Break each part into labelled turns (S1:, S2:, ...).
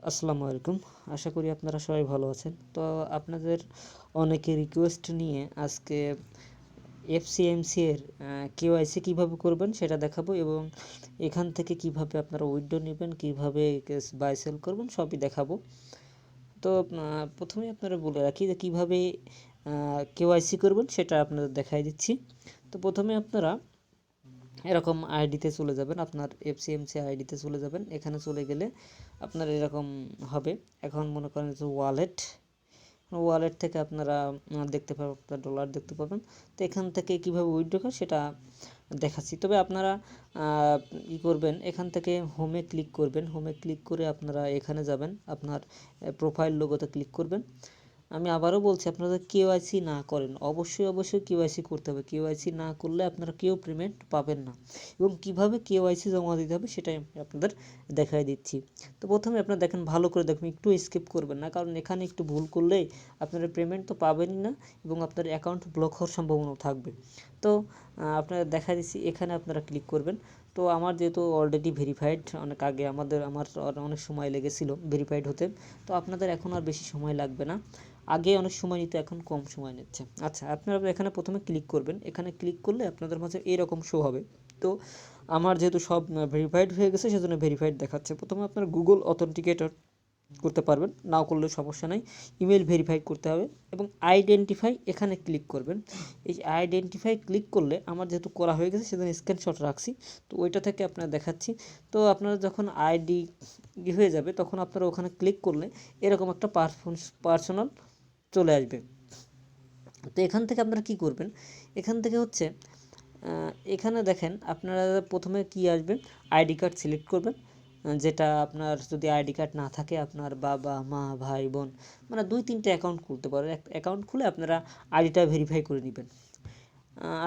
S1: আসসালামু আলাইকুম। আশা করি আপনারা সবাই ভালো আছেন। তো আপনাদের অনেকে রিকোয়েস্ট নিয়ে আজকে এফসিএমসি এর কেওয়াইসি কীভাবে করবেন সেটা দেখাবো, এবং এখান থেকে কিভাবে আপনারা উইথড্র নেবেন, কিভাবে বাই সেল করবেন সবই দেখাবো। তো প্রথমেই আপনারা বলে রাখি যে কীভাবে কেওয়াইসি করবেন সেটা আপনাদের দেখাই দিচ্ছি। তো প্রথমে আপনারা এরকম আইডিতে চলে যাবেন, আপনার এফসিএমসি আইডিতে চলে যাবেন। এখানে চলে গেলে আপনার এরকম হবে। এখন মনে করেন যে ওয়ালেট থেকে আপনারা দেখতে পাবেন, আপনার ডলার দেখতে পাবেন। তো এখান থেকে কীভাবে উইথড্র করে সেটা দেখাচ্ছি। তবে আপনারা ই করবেন, এখান থেকে হোমে ক্লিক করবেন। হোমে ক্লিক করে আপনারা এখানে যাবেন, আপনার প্রোফাইল লোগোতে ক্লিক করবেন। আমি আবারও বলছি, আপনারা কেওয়াইসি না করেন অবশ্যই কেওয়াইসি করতে হবে। কেওয়াইসি না করলে আপনারা কেউ পেমেন্ট পাবেন না, এবং কিভাবে কেওয়াইসি জমা দিতে হবে সেটাই আমি আপনাদের দেখাই দিচ্ছি। তো প্রথমে আপনারা দেখেন, ভালো করে দেখুন, একটু স্কিপ করবেন না, কারণ এখানে একটু ভুল করলেই আপনারা পেমেন্ট তো পাবেনই না, এবং আপনার অ্যাকাউন্ট ব্লক হওয়ার সম্ভাবনাও থাকবে। তো আপনারা দেখা দিচ্ছি, এখানে আপনারা ক্লিক করবেন। তো আমার যেহেতু অলরেডি ভেরিফাইড, অনেক আগে আমার অনেক সময় লেগেছিল ভেরিফাইড হতে। তো আপনাদের এখন আর বেশি সময় লাগবে না, আগে অনেক সময় নিতে, এখন কম সময় নিচ্ছে। আচ্ছা, আপনারা এখানে প্রথমে ক্লিক করবেন। এখানে ক্লিক করলে আপনাদের মাঝে এরকম শো হবে। তো আমার যেহেতু সব ভেরিফাইড হয়ে গেছে, সেজন্য ভেরিফাইড দেখাচ্ছে। প্রথমে আপনার গুগল অথেন্টিকেটর করতে পারবেন, নাও করলে সমস্যা নেই। ইমেল ভেরিফাই করতে হবে, এবং আইডেন্টিফাই এখানে ক্লিক করবেন। এই আইডেন্টিফাই ক্লিক করলে আমার যেহেতু করা হয়ে গেছে, সেজন্য স্ক্রিনশট রাখছি। তো ওইটা থেকে আপনারা দেখাচ্ছি। তো আপনারা যখন আইডি হয়ে যাবে, তখন আপনারা ওখানে ক্লিক করলে এরকম একটা পার্সোনাল চলে আসবে। তো এখান থেকে আপনারা কি করবেন, এখান থেকে হচ্ছে এখানে দেখেন, আপনারা প্রথমে কি আসবে, আইডি কার্ড সিলেক্ট করবেন। যেটা আপনার যদি আইডি কার্ড না থাকে, আপনার বাবা মা ভাই বোন মানে 2-3টে অ্যাকাউন্ট খুলতে পারেন। অ্যাকাউন্ট খুলে আপনারা আইডিটা ভেরিফাই করে নেবেন।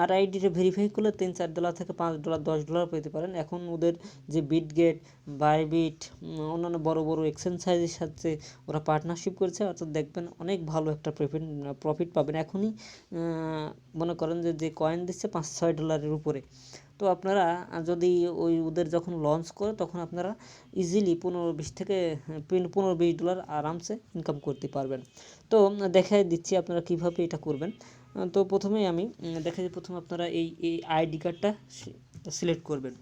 S1: আর আইডিটা ভেরিফাই করলে $3-4 থেকে $5 $10 পেতে পারেন। এখন ওদের যে বিটগেট, বাইবিট, অন্যান্য বড় বড় এক্সচেঞ্জের সাথে ওরা পার্টনারশিপ করেছে, অর্থাৎ দেখবেন অনেক ভালো একটা প্রফিট পাবেন। এখনই মনে করেন যে কয়েন দিচ্ছে $5-6 উপরে। তো আপনারা যদি ওদের যখন লঞ্চ করে, তখন আপনারা ইজিলি $15-20 আরামসে ইনকাম করতে পারবেন। তো দেখাই দিচ্ছি আপনারা কিভাবে এটা করবেন। তো প্রথমেই আমি দেখাই, প্রথমে আপনারা এই আইডি কার্ডটা সিলেক্ট করবেন।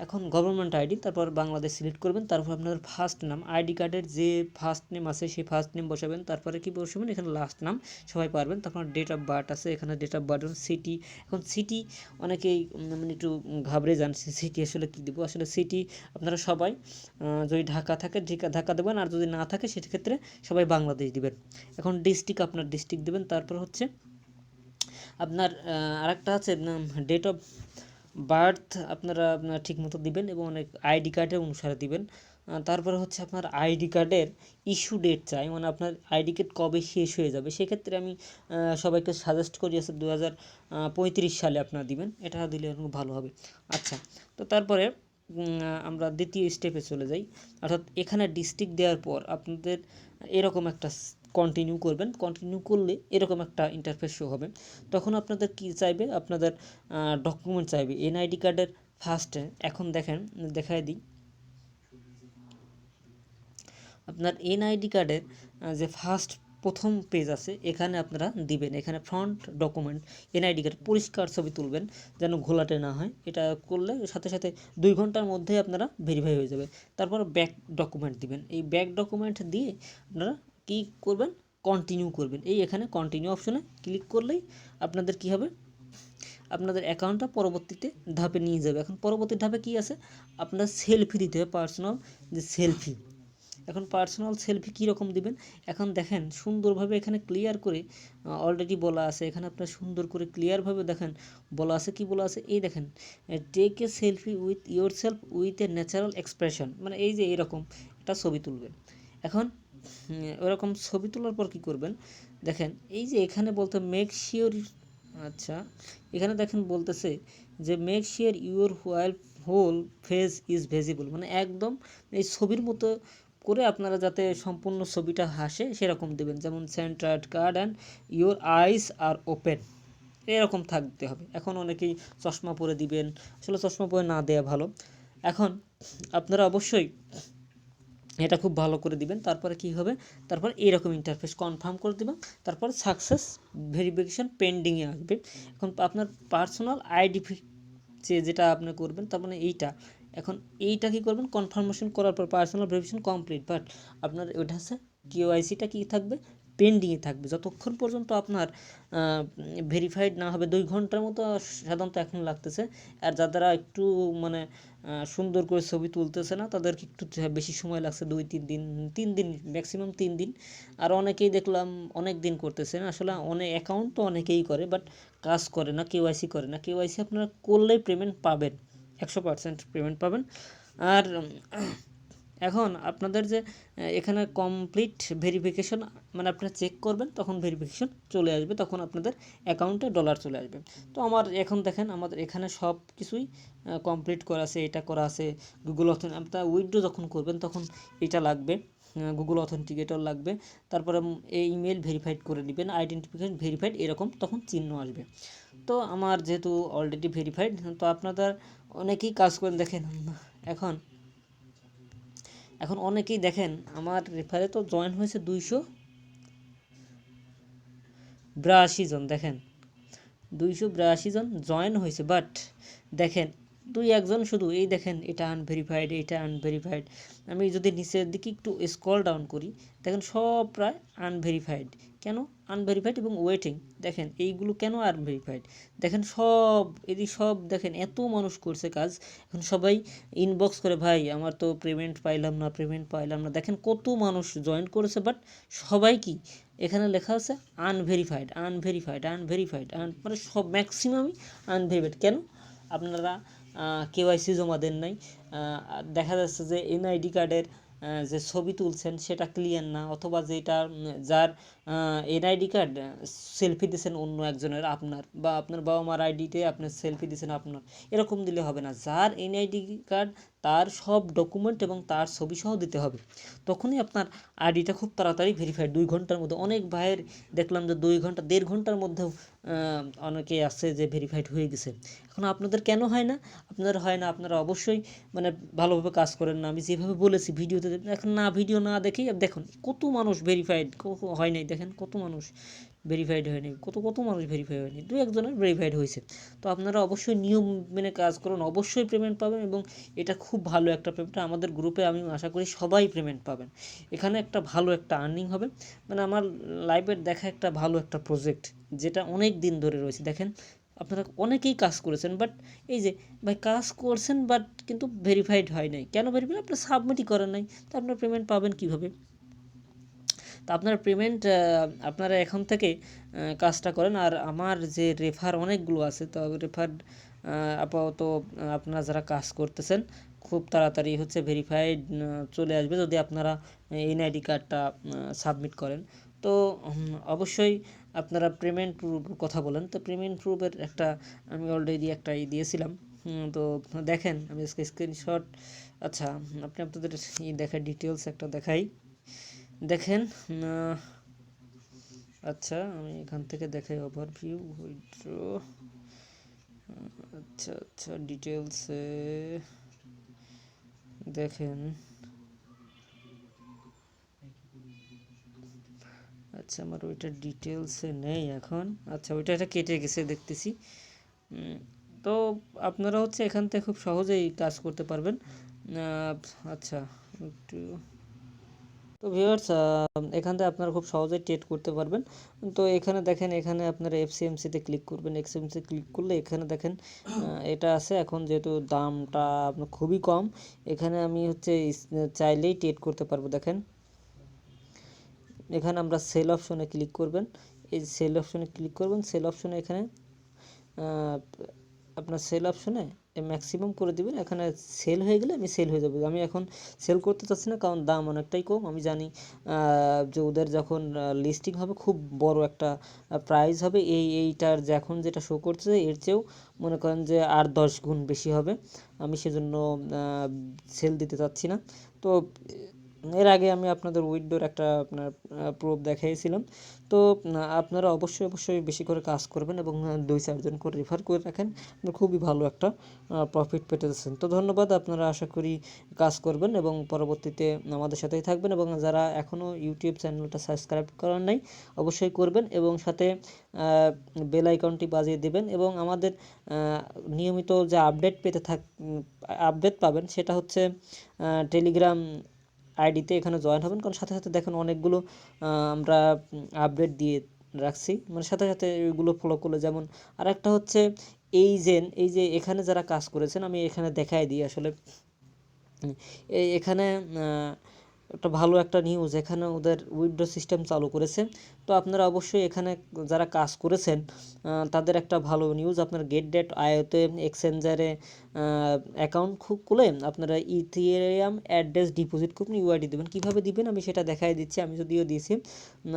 S1: এখন গভর্নমেন্ট আইডি, তারপর বাংলাদেশ সিলেক্ট করবেন। তারপর আপনার ফার্স্ট নাম, আইডি কার্ডের যে ফার্স্ট নেম আছে সেই ফার্স্ট নেম বসাবেন। তারপরে কি বসাবেন, এখানে লাস্ট নাম সবাই পারবেন। তারপর ডেট অফ বার্থ আছে, এখানে ডেট অফ বার্থ, সিটি। এখন সিটি অনেকেই মানে একটু ঘাবড়ে যান, সিটি আসলে কী দেবো। আসলে সিটি আপনারা সবাই যদি ঢাকা থাকে ঢাকা দেবেন, আর যদি না থাকে সেক্ষেত্রে সবাই বাংলাদেশ দিবেন। এখন ডিস্ট্রিক্ট, আপনার ডিস্ট্রিক্ট দেবেন। তারপর হচ্ছে আপনার আরেকটা আছে ডেট অফ বার্থ, আপনারা ঠিকমতো দিবেন, এবং অনেক আইডি কার্ডের অনুসারে দিবেন। তারপরে হচ্ছে আপনার আইডি কার্ডের ইস্যু ডেট চাই, মানে আপনার আইডি কার্ড কবে শেষ হয়ে যাবে। সেক্ষেত্রে আমি সবাইকে সাজেস্ট করি আছে 2035 সালে আপনারা দিবেন, এটা দিলে ভালো হবে। আচ্ছা, তো তারপরে আমরা দ্বিতীয় স্টেপে চলে যাই। অর্থাৎ এখানে ডিস্ট্রিক্ট দেওয়ার পর আপনাদের এরকম একটা কন্টিনিউ করবেন। কন্টিনিউ করলে এরকম একটা ইন্টারফেস শো হবে। তখন আপনাদের কি চাইবে, আপনাদের ডকুমেন্ট চাইবে এনআইডি কার্ডের ফার্স্টে। এখন দেখেন, দেখাই দিই, আপনার এনআইডি কার্ডের যে প্রথম পেজ আছে, এখানে আপনারা দিবেন। এখানে ফ্রন্ট ডকুমেন্ট এনআইডি কার্ড পরিষ্কার ছবি তুলবেন, যেন ঘোলাটে না হয়। এটা করলে সাথে সাথে 2 ঘন্টার মধ্যে আপনারা ভেরিফাই হয়ে যাবে। তারপর ব্যাক ডকুমেন্ট দিবেন। এই ব্যাক ডকুমেন্ট দিয়ে আপনারা কি করবেন, কন্টিনিউ করবেন। এই এখানে কন্টিনিউ অপশনে ক্লিক করলেই আপনাদের কি হবে, আপনাদের অ্যাকাউন্টটা পরবর্তীতে ধাপে নিয়ে যাবে। এখন পরবর্তী ধাপে কি আছে, আপনার সেলফি দিতে হবে, পার্সোনাল যে সেলফি। এখন পার্সোনাল সেলফি কীরকম দিবেন, এখন দেখেন সুন্দরভাবে এখানে ক্লিয়ার করে অলরেডি বলা আছে। এখানে আপনার সুন্দর করে ক্লিয়ারভাবে দেখেন বলা আছে, কি বলা আছে, এই দেখেন, take a selfie with yourself with a natural expression, মানে এই যে এরকম একটা ছবি তুলবেন। এখন ওরকম ছবি তোলার পর কী করবেন, দেখেন এই যে এখানে বলতে মেক শিওর, আচ্ছা এখানে দেখেন বলতেছে যে make sure your whole face is visible, মানে একদম এই ছবির মতো করে আপনারা যাতে সম্পূর্ণ ছবিটা হাসে সেরকম দেবেন। যেমন centered card and your eyes are open, এরকম থাকতে হবে। এখন অনেকেই চশমা পরে দিবেন, আসলে চশমা পরে না দেওয়া ভালো। এখন আপনারা অবশ্যই এটা খুব ভালো করে দিবেন। তারপরে কি হবে, তারপর এরকম ইন্টারফেস কনফার্ম করে দিবেন। তারপর সাকসেস ভেরিফিকেশন পেন্ডিংয়ে আসবে। এখন আপনার পার্সোনাল আইডি যেটা আপনি করবেন, তার মানে এইটা এখন এইটা কি করবেন, কনফার্মেশন করার পর পার্সোনাল ভেরিফিকেশন কমপ্লিট, বাট আপনার ওইটা হচ্ছে কেওয়াইসিটা কি থাকবে, পেন্ডিংয়ে থাকবে যতক্ষণ পর্যন্ত আপনার ভেরিফাইড না হবে। 2 ঘন্টার মতো সাধারণত এখন লাগতেছে। আর যারা একটু মানে সুন্দর করে ছবি তুলতেছে না, তাদেরকে একটু বেশি সময় লাগছে, 2-3 দিন, 3 দিন ম্যাক্সিমাম 3 দিন। আর অনেকেই দেখলাম অনেক দিন করতেছেন। আসলে অনেক অ্যাকাউন্ট তো অনেকেই করে, বাট কাজ করে না, কেওয়াইসি করে না। কেওয়াইসি আপনারা করলেই পেমেন্ট পাবেন, 100% পেমেন্ট পাবেন। আর এখন আপনাদের যে এখানে কমপ্লিট ভেরিফিকেশন, মানে আপনারা চেক করবেন, তখন ভেরিফিকেশন চলে আসবে, তখন আপনাদের অ্যাকাউন্টে ডলার চলে আসবে। তো আমার এখন দেখেন আমাদের এখানে সব কিছুই কমপ্লিট করা আছে, এটা করা আছে। গুগল আপনারা উইথড্র যখন করবেন তখন এটা লাগবে, গুগল অথেন্টিকেটর লাগবে। তারপরে এই ইমেল ভেরিফাইড করে নেবেন, আইডেন্টিফিকেশন ভেরিফাইড, এরকম তখন চিহ্ন আসবে। তো আমার যেহেতু অলরেডি ভেরিফাইড, তো আপনাদের অনেকেই কাজ করেন দেখেন। এখন এখন অনেকেই দেখেন আমার রেফারে তো জয়েন হয়েছে 282 জন, দেখেন 282 জন জয়েন হয়েছে, বাট দেখেন 2-1 জন শুধু, এই দেখেন এটা আনভেরিফাইড, এটা আনভেরিফাইড। আমি যদি নিচের দিকে একটু স্ক্রল ডাউন করি, দেখেন সব প্রায় আনভেরিফাইড। কেন আনভেরিফাইড এবং ওয়েটিং, দেখেন এইগুলো কেন আনভেরিফাইড, দেখেন সব এদিকে সব দেখেন এত মানুষ করছে কাজ। এখন সবাই ইনবক্স করে, ভাই আমার তো পেমেন্ট পাইলাম না, পেমেন্ট পাইলাম না। দেখেন কত মানুষ জয়েন করেছে, বাট সবাই কি এখানে লেখা আছে আনভেরিফাইড, আনভেরিফাইড, আনভেরিফাইড, মানে সব ম্যাক্সিমামই আনভেরিফাইড। কেন আপনারা কেওয়াইসি জমা দেন নাই, দেখা যাচ্ছে যে এনআইডি কার্ডের যে ছবি তুলছেন সেটা ক্লিয়ার না, অথবা যেটা যার এনআইডি কার্ড সেলফি দিয়েছেন অন্য একজনের, আপনার বা আপনার বাবা মার আইডিতে আপনার সেলফি দিয়েছেন আপনার, এরকম দিলে হবে না। যার এনআইডি কার্ড তার সব ডকুমেন্ট এবং তার ছবি সহ দিতে হবে, তখনই আপনার আইডিটা খুব তাড়াতাড়ি ভেরিফাইড। 2 ঘন্টার মধ্যে, অনেক ভাইয়ের দেখলাম যে 2 ঘন্টা 1.5 ঘন্টার মধ্যেও অনেকে আছে যে ভেরিফাইড হয়ে গেছে। এখন আপনাদের কেন হয় না? আপনাদের হয় না, আপনারা অবশ্যই মানে ভালোভাবে কাজ করেন না। আমি যেভাবে বলেছি ভিডিওতে, এখন না ভিডিও না দেখেই দেখুন কত মানুষ ভেরিফাইড হয় নাই, দেখেন কত মানুষ ভেরিফাইড হয়নি, কত কত মানুষ ভেরিফাই হয়নি, 2-1 জনের ভেরিফাইড হয়েছে। তো আপনারা অবশ্যই নিয়ম মেনে কাজ করুন, অবশ্যই পেমেন্ট পাবেন, এবং এটা খুব ভালো একটা পেমেন্ট। আমাদের গ্রুপে আমি আশা করি সবাই পেমেন্ট পাবেন। এখানে একটা ভালো একটা আর্নিং হবে, মানে আমার লাইভের দেখা একটা ভালো একটা প্রজেক্ট, যেটা অনেক দিন ধরে রয়েছে। দেখেন আপনারা অনেকেই কাজ করেছেন, বাট এই যে ভাই কাজ করছেন বাট কিন্তু ভেরিফাইড হয় নাই, কেন ভেরিফাইড, আপনারা সাবমিটই করেন নাই, তো আপনারা পেমেন্ট পাবেন কীভাবে? তো আপনারা পেমেন্ট আপনারা এখন থেকে কাজটা করেন। আর আমার যে রেফার অনেকগুলো আছে, তো রেফার আপাতত আপনারা যারা কাজ করতেছেন খুব তাড়াতাড়ি হচ্ছে ভেরিফাইড চলে আসবে, যদি আপনারা এনআইডি কার্ডটা সাবমিট করেন। তো অবশ্যই আপনারা পেমেন্ট প্রুফের কথা বলেন, তো পেমেন্ট প্রুফের একটা আমি অলরেডি একটা দিয়েছিলাম। তো দেখেন আমি আজকে স্ক্রিনশট, আচ্ছা আপনি আপনাদের দেখাই ডিটেলস একটা দেখাই, দেখেন। আচ্ছা আমি এখান থেকে দেখাই ওভারভিউ, উইথড্র, আচ্ছা আচ্ছা ডিটেলসে দেখেন। আচ্ছা আমার ওইটা ডিটেলসে নেই এখন, আচ্ছা ওইটা এটা কেটে গেছে দেখতেছি। তো আপনারা হচ্ছে এখান থেকে খুব সহজেই কাজ করতে পারবেন। আচ্ছা একটু, তো ভিউয়ার্স এখান থেকে আপনারা খুব সহজেই ট্রেড করতে পারবেন। তো এখানে দেখেন, এখানে আপনারা এফসিএমসিতে ক্লিক করবেন, এফসিএমসি ক্লিক করলে এখানে দেখেন এটা আছে। এখন যেহেতু দামটা আপনার খুবই কম, এখানে আমি হচ্ছে চাইলেই ট্রেড করতে পারবো। দেখেন এখানে আমরা সেল অপশনে ক্লিক করবেন, এই সেল অপশনে ক্লিক করবেন, সেল অপশনে এখানে আপনার সেল অপশনে ম্যাক্সিমাম করে দিবেন। এখানে সেল হয়ে গেলে আমি সেল হয়ে যাবে, আমি এখন সেল করতে চাচ্ছি না, কারণ দাম অনেকটাই কম। আমি জানি যে ওদের যখন লিস্টিং হবে খুব বড় একটা প্রাইস হবে, এইটার যে এখন যেটা শো করছে এর চেয়েও মনে করেন যে 8-10 গুণ বেশি হবে। আমি সেজন্য সেল দিতে চাচ্ছি না। তো এর আগে আমি আপনাদের উইন্ডোর একটা আপনার প্রুফ দেখিয়েছিলাম। তো আপনারা অবশ্যই বেশি করে কাজ করবেন এবং 2-4 জন করে রেফার করে রাখেন, খুবই ভালো একটা প্রফিট পেতেছেন। তো ধন্যবাদ, আপনারা আশা করি কাজ করবেন এবং পরবর্তীতে আমাদের সাথেই থাকবেন, এবং যারা এখনও ইউটিউব চ্যানেলটা সাবস্ক্রাইব করার নাই অবশ্যই করবেন এবং সাথে বেল আইকনটি বাজিয়ে দেবেন, এবং আমাদের নিয়মিত যে আপডেট পাবেন সেটা হচ্ছে টেলিগ্রাম আইডিতে এখানে জয়েন হবেন, কারণ সাথে সাথে দেখেন অনেকগুলো আমরা আপডেট দিয়ে রাখছি, মানে সাথে সাথে এগুলো ফলো করলে। যেমন আরেকটা হচ্ছে এই যে এখানে যারা কাজ করেছেন, আমি এখানে দেখাই দিই আসলে। এখানে একটা ভালো একটা নিউজ, এখানে ওদের উইথড্র সিস্টেম চালু করেছে। তো আপনারা অবশ্যই এখানে যারা কাজ করেছেন তাদের একটা ভালো নিউজ, আপনার get.io-তে এক্সচেঞ্জারে অ্যাকাউন্ট খুলে আপনারা ইথিরিয়াম অ্যাড্রেস ডিপোজিট করবেন, ইউআইডি দেবেন। কীভাবে দিবেন আমি সেটা দেখাই দিচ্ছি, আমি যদিও দিয়েছি।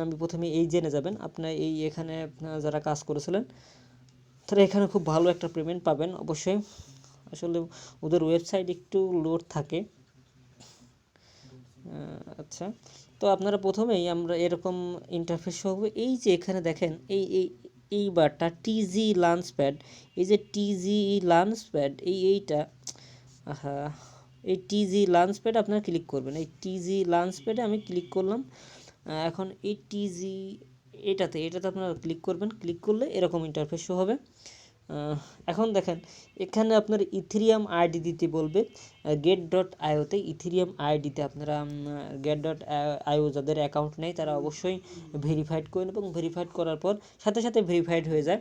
S1: আমি প্রথমে এই জেনে যাবেন, আপনার এখানে যারা কাজ করেছিলেন তারা এখানে খুব ভালো একটা পেমেন্ট পাবেন অবশ্যই। আসলে ওদের ওয়েবসাইট একটু লোড থাকে। আচ্ছা, তো আপনারা প্রথমেই আমরা এরকম ইন্টারফেস হবে। এই যে এখানে দেখেন এই বারটা টিজি লাঞ্চ প্যাড, এই যে টিজি লাঞ্চ প্যাড এইটা এই টিজি লাঞ্চ প্যাডে আপনারা ক্লিক করবেন। এই টিজি লাঞ্চ প্যাডে আমি ক্লিক করলাম। এখন এই টিজি এটাতে আপনারা ক্লিক করবেন। ক্লিক করলে এরকম ইন্টারফেস শো হবে। এখন দেখেন এখানে আপনার ইথেরিয়াম আইডি দিতে বলবে। get.io-তে ইথেরিয়াম আইডিতে আপনারা get.io যাদের অ্যাকাউন্ট নেই তারা অবশ্যই ভেরিফাইড করুন, এবং ভেরিফাইড করার পর সাথে সাথে ভেরিফাইড হয়ে যায়।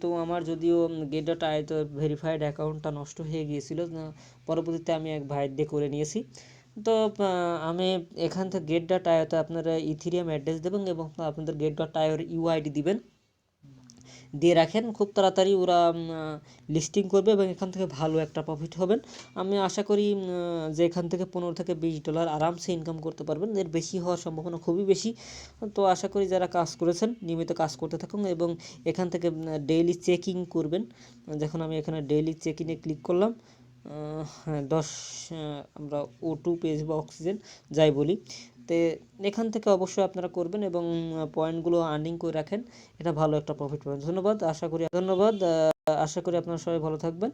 S1: তো আমার যদিও get.io-তে ভেরিফাইড অ্যাকাউন্টটা নষ্ট হয়ে গিয়েছিল, পরবর্তীতে আমি এক ভাইয়ের দিয়ে করে নিয়েছি। তো আমি এখান থেকে get.io-তে আপনারা ইথেরিয়াম অ্যাড্রেস দেবেন এবং আপনাদের get.io-র ইউআইডি দিবেন, দিয়ে রাখেন। খুব তাড়াতাড়ি ওরা লিস্টিং করবে এবং এখান থেকে ভালো একটা প্রফিট হবেন। আমি আশা করি যে এখান থেকে $15 থেকে $20 আরামসে ইনকাম করতে পারবেন, এর বেশি হওয়ার সম্ভাবনা খুবই বেশি। তো আশা করি যারা কাজ করেছেন নিয়মিত কাজ করতে থাকুন এবং এখান থেকে ডেইলি চেকিং করবেন। যখন আমি এখানে ডেইলি চেকিংয়ে ক্লিক করলাম, হ্যাঁ 10 আমরা O2 পেজ বা অক্সিজেন যাই বলি, তো এখান থেকে অবশ্যই আপনারা করবেন এবং পয়েন্টগুলো আর্নিং করে রাখেন, এটা ভালো একটা প্রফিট পাবেন। ধন্যবাদ, আশা করি আপনারা সবাই ভালো থাকবেন।